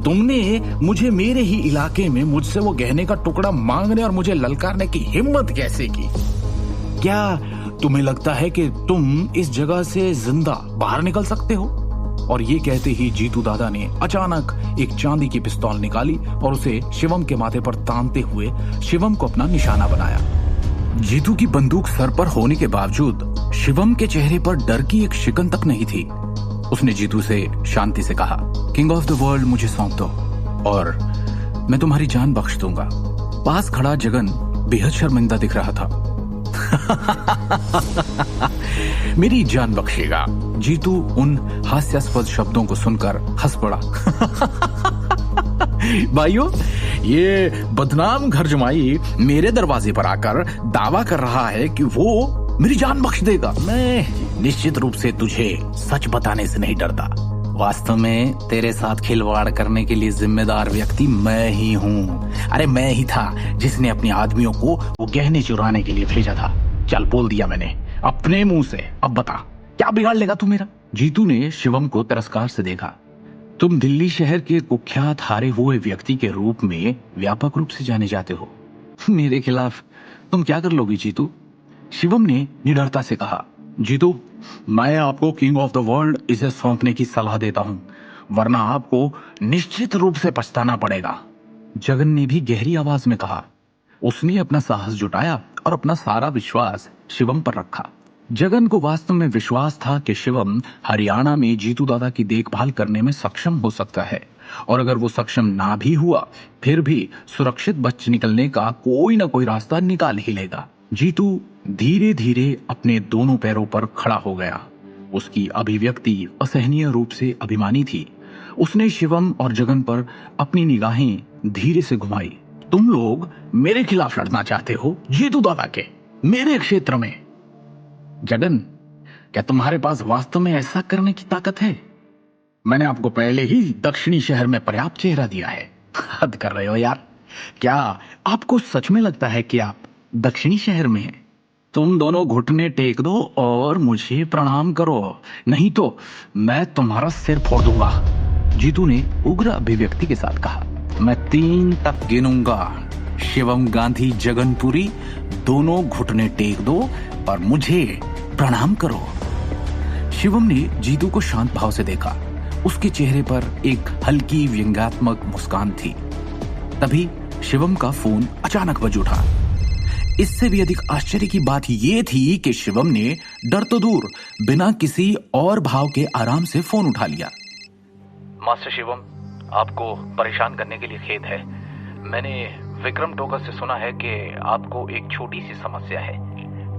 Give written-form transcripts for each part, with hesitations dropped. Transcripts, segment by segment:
तुमने मुझे मेरे ही इलाके में मुझसे वो गहने का टुकड़ा मांगने और मुझे ललकारने की हिम्मत कैसे की? क्या तुम्हें लगता है कि तुम इस जगह से जिंदा बाहर निकल सकते हो? और ये कहते ही जीतू दादा ने अचानक एक चांदी की पिस्तौल निकाली और उसे शिवम के माथे पर तानते हुए शिवम को अपना निशाना बनाया। जीतू की बंदूक सर पर होने के बावजूद शिवम के चेहरे पर डर की एक शिकन तक नहीं थी। उसने जीतू से शांति से कहा, किंग ऑफ द वर्ल्ड मुझे सौंप दो और मैं तुम्हारी जान बख्श दूंगा। पास खड़ा जगन बेहद शर्मिंदा दिख रहा था। मेरी जान बख्शेगा? जीतू उन हास्यास्पद शब्दों को सुनकर हंस पड़ा। भाइयों, ये बदनाम घर जमाई मेरे दरवाजे पर आकर दावा कर रहा है कि वो मेरी जान बख्श देगा। मैं निश्चित रूप से तुझे सच बताने से नहीं डरता। वास्तव में तेरे साथ खिलवाड़ करने के लिए जिम्मेदार व्यक्ति मैं ही हूँ। अरे मैं ही था जिसने अपने आदमियों को वो गहने चुराने के लिए भेजा था। चल, बोल दिया मैंने अपने मुंह से। अब बता, क्या बिगाड़ लेगा तू मेरा? जीतू ने शिवम को तिरस्कार से देखा। तुम दिल्ली शहर के कुख्यात हारे हुए व्यक्ति के रूप में व्यापक रूप से जाने जाते हो। मेरे खिलाफ तुम क्या कर लोगे जीतू? शिवम ने निडरता से कहा। जीतू, मैं आपको किंग ऑफ द वर्ल्ड इसे सौंपने की सलाह देता हूं, वरना आपको निश्चित रूप से पछताना पड़ेगा। जगन ने भी गहरी आवाज में कहा। उसने अपना साहस जुटाया और अपना सारा विश्वास शिवम पर रखा। जगन को वास्तव में विश्वास था कि शिवम हरियाणा में जीतू दादा की देखभाल करने में सक्षम हो सकता है, और अगर वो सक्षम ना भी हुआ फिर भी सुरक्षित बच निकलने का कोई ना कोई रास्ता निकाल ही लेगा। जीतू धीरे धीरे अपने दोनों पैरों पर खड़ा हो गया। उसकी अभिव्यक्ति असहनीय रूप से अभिमानी थी। उसने शिवम और जगन पर अपनी निगाहें धीरे से घुमाई। तुम लोग मेरे खिलाफ लड़ना चाहते हो जीतू दादा के, मेरे क्षेत्र में? जगन, क्या तुम्हारे पास वास्तव में ऐसा करने की ताकत है? मैंने आपको पहले ही दक्षिणी शहर में पर्याप्त चेहरा दिया है। हद कर रहे हो यार। क्या आपको सच में लगता है कि आप दक्षिणी शहर में हैं? तुम दोनों घुटने टेक दो और मुझे प्रणाम करो, नहीं तो मैं तुम्हारा सिर फोड़ दूंगा। जीतू ने उग्र अभिव्यक्ति के साथ कहा। मैं 3 तक गिनूंगा। शिवम गांधी जगनपुरी, दोनों घुटने टेक दो और मुझे प्रणाम करो। शिवम ने जीतू को शांत भाव से देखा। उसके चेहरे पर एक हल्की व्यंग्यात्मक मुस्कान थी। तभी शिवम का फोन अचानक बज उठा। इससे भी अधिक आश्चर्य की बात यह थी कि शिवम ने डर तो दूर बिना किसी और भाव के आराम से फोन उठा लिया। मास्टर शिवम, आपको परेशान करने के लिए खेद है। मैंने विक्रम टोकर से सुना है कि आपको एक छोटी सी समस्या है।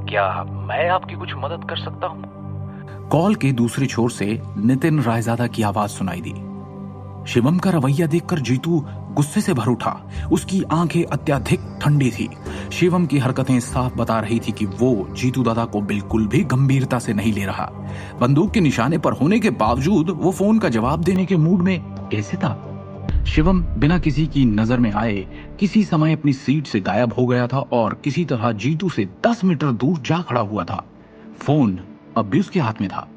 क्या मैं आपकी कुछ मदद कर सकता हूँ? कॉल के दूसरे छोर से नितिन रायजादा की आवाज सुनाई दी। शिवम का रवैया देखकर जीतू गुस्से से भर उठा। उसकी आंखें अत्यधिक ठंडी थी। शिवम की हरकतें साफ बता रही थी कि वो जीतू दादा को बिल्कुल भी गंभीरता से नहीं ले रहा। बंदूक के निशाने पर होने के बावजूद वो फोन का जवाब देने के मूड में कैसे था? शिवम बिना किसी की नजर में आए किसी समय अपनी सीट से गायब हो गया था और किसी तरह जीतू से 10 मीटर दूर जा खड़ा हुआ था। फोन अब भी उसके हाथ में था।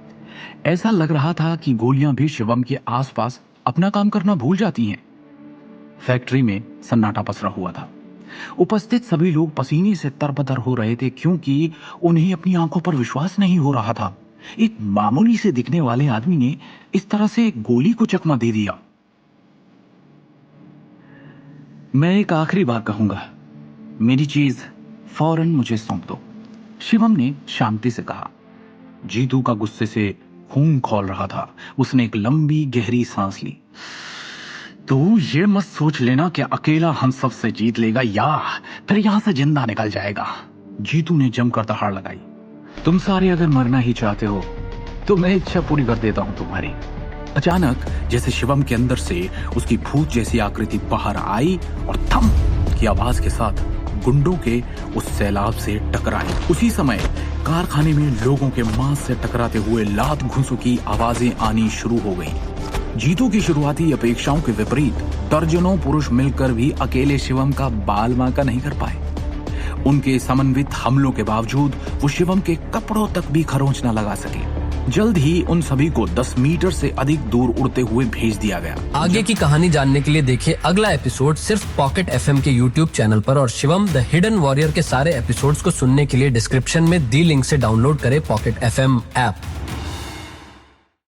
ऐसा लग रहा था कि गोलियां भी शिवम के आसपास अपना काम करना भूल जाती हैं। फैक्ट्री में सन्नाटा पसरा हुआ था। उपस्थित सभी लोग पसीने से तरबतर हो रहे थे क्योंकि उन्हें अपनी आंखों पर विश्वास नहीं हो रहा था। एक मामूली से दिखने वाले आदमी ने इस तरह से गोली को चकमा दे दिया। मैं एक आखिरी बार कहूंगा, मेरी चीज फौरन मुझे सौंप दो, शिवम ने शांति से कहा। जीतू का गुस्से से खून खौल रहा था। उसने एक लंबी गहरी सांस ली। तो ये मत सोच लेना कि अकेला हम सब से जीत लेगा या फिर यहां से जिंदा निकल जाएगा। जीतू ने जमकर दहाड़ लगाई। तुम सारे अगर मरना ही चाहते हो तो मैं इच्छा पूरी कर देता हूं तुम्हारी। अचानक जैसे शिवम के अंदर से उसकी भूत जैसी आकृति बाहर आई और थम की आवाज के साथ गुंडों के उस सैलाब से टकराई। उसी समय कारखाने में लोगों के मांस से टकराते हुए लात घूंसों की आवाजें आनी शुरू हो गईं। जीतू की शुरुआती अपेक्षाओं के विपरीत दर्जनों पुरुष मिलकर भी अकेले शिवम का बाल बांका नहीं कर पाए। उनके समन्वित हमलों के बावजूद वो शिवम के कपड़ों तक भी खरोंच न लगा सके। जल्द ही उन सभी को 10 मीटर से अधिक दूर उड़ते हुए भेज दिया गया। आगे की कहानी जानने के लिए देखें अगला एपिसोड सिर्फ पॉकेट एफएम के यूट्यूब चैनल पर, और शिवम द हिडन वॉरियर के सारे एपिसोड्स को सुनने के लिए डिस्क्रिप्शन में दी लिंक से डाउनलोड करें पॉकेट एफएम ऐप।